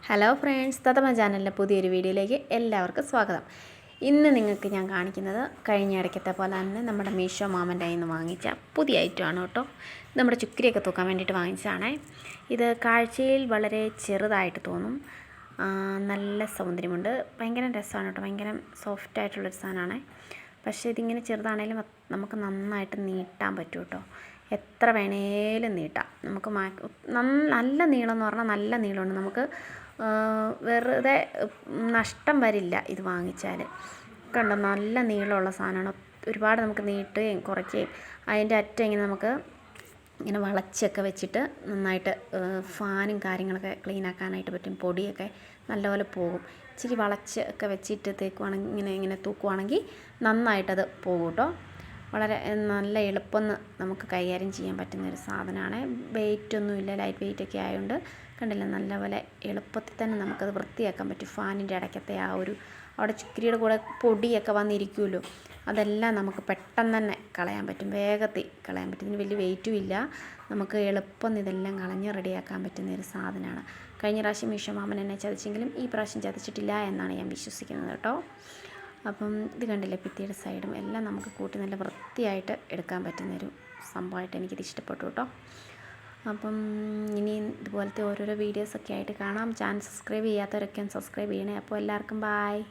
Hello friends, തത്തമ്മ ചാനലിലെ പുതിയൊരു വീഡിയോയിലേക്ക് എല്ലാവർക്കും സ്വാഗതം. ഇന്ന് നിങ്ങൾക്ക് ഞാൻ കാണിക്കുന്നത് കഴിഞ്ഞ ഇടയ്ക്കത്തെ പോലെ തന്നെ നമ്മുടെ മീഷോ മാമൻ്റെ കയ്യിൽ നിന്ന് വാങ്ങിച്ച പുതിയ ഐറ്റമാണ് കേട്ടോ. നമ്മുടെ ചുക്കരിയൊക്കെ തൂക്കാൻ വേണ്ടിയിട്ട് വാങ്ങിച്ചതാണേ. ഇത് കാഴ്ചയിൽ വളരെ ചെറുതായിട്ട് തോന്നും, നല്ല സൗന്ദര്യമുണ്ട്, ഭയങ്കര രസമാണ് കേട്ടോ. ഭയങ്കര സോഫ്റ്റായിട്ടുള്ളൊരു സാധനമാണ്. പക്ഷേ ഇതിങ്ങനെ ചെറുതാണെങ്കിലും നമുക്ക് നന്നായിട്ട് നീട്ടാൻ പറ്റും കേട്ടോ. എത്ര വേണേലും നീട്ടാം നമുക്ക്. നല്ല നീളം എന്ന് പറഞ്ഞാൽ നല്ല നീളമുണ്ട്. നമുക്ക് വെറുതെ നഷ്ടം വരില്ല ഇത് വാങ്ങിച്ചാൽ. കണ്ടോ, നല്ല നീളമുള്ള സാധനമാണ്. ഒരുപാട് നമുക്ക് നീട്ടുകയും കുറയ്ക്കുകയും അതിൻ്റെ അറ്റം ഇങ്ങനെ നമുക്ക് ഇങ്ങനെ വളച്ചൊക്കെ വെച്ചിട്ട് നന്നായിട്ട് ഫാനും കാര്യങ്ങളൊക്കെ ക്ലീൻ ആക്കാനായിട്ട് പറ്റും. പൊടിയൊക്കെ നല്ലപോലെ പോകും. ഇച്ചിരി വളച്ച് ഒക്കെ വെച്ചിട്ട് തേക്കുവാണെങ്കിൽ ഇങ്ങനെ തൂക്കുവാണെങ്കിൽ നന്നായിട്ടത് പോകും കേട്ടോ. വളരെ നല്ല എളുപ്പം നമുക്ക് കൈകാര്യം ചെയ്യാൻ പറ്റുന്നൊരു സാധനമാണ്. വെയിറ്റൊന്നുമില്ല, ലൈറ്റ് വെയിറ്റൊക്കെ ആയതുകൊണ്ട് കണ്ടില്ല, നല്ലപോലെ എളുപ്പത്തിൽ തന്നെ നമുക്കത് വൃത്തിയാക്കാൻ പറ്റും. ഫാനിൻ്റെ ഇടയ്ക്കത്തെ അവിടെ ചുക്കരിയുടെ കൂടെ പൊടിയൊക്കെ വന്നിരിക്കുമല്ലോ, അതെല്ലാം നമുക്ക് പെട്ടെന്ന് തന്നെ കളയാൻ പറ്റും, വേഗത്തിൽ കളയാൻ പറ്റും. ഇതിന് വലിയ വെയിറ്റും ഇല്ല, നമുക്ക് എളുപ്പം ഇതെല്ലാം കളഞ്ഞ് റെഡിയാക്കാൻ പറ്റുന്നൊരു സാധനമാണ്. കഴിഞ്ഞ പ്രാവശ്യം മീഷോ മാമൻ എന്നെ ചതിച്ചെങ്കിലും ഈ പ്രാവശ്യം ചതിച്ചിട്ടില്ല എന്നാണ് ഞാൻ വിശ്വസിക്കുന്നത് കേട്ടോ. അപ്പം ഇത് കണ്ടില്ലേ, ഭിത്തിയുടെ സൈഡും എല്ലാം നമുക്ക് കൂട്ടി നല്ല വൃത്തിയായിട്ട് എടുക്കാൻ പറ്റുന്നൊരു സംഭവമായിട്ട് എനിക്കിത് ഇഷ്ടപ്പെട്ടു കേട്ടോ. അപ്പം ഇനി ഇതുപോലത്തെ ഓരോരോ വീഡിയോസൊക്കെ ആയിട്ട് കാണാം. ചാനൽ സബ്സ്ക്രൈബ് ചെയ്യാത്തവരൊക്കെ ഒന്ന് സബ്സ്ക്രൈബ് ചെയ്യണേ. അപ്പോൾ എല്ലാവർക്കും ബായ്.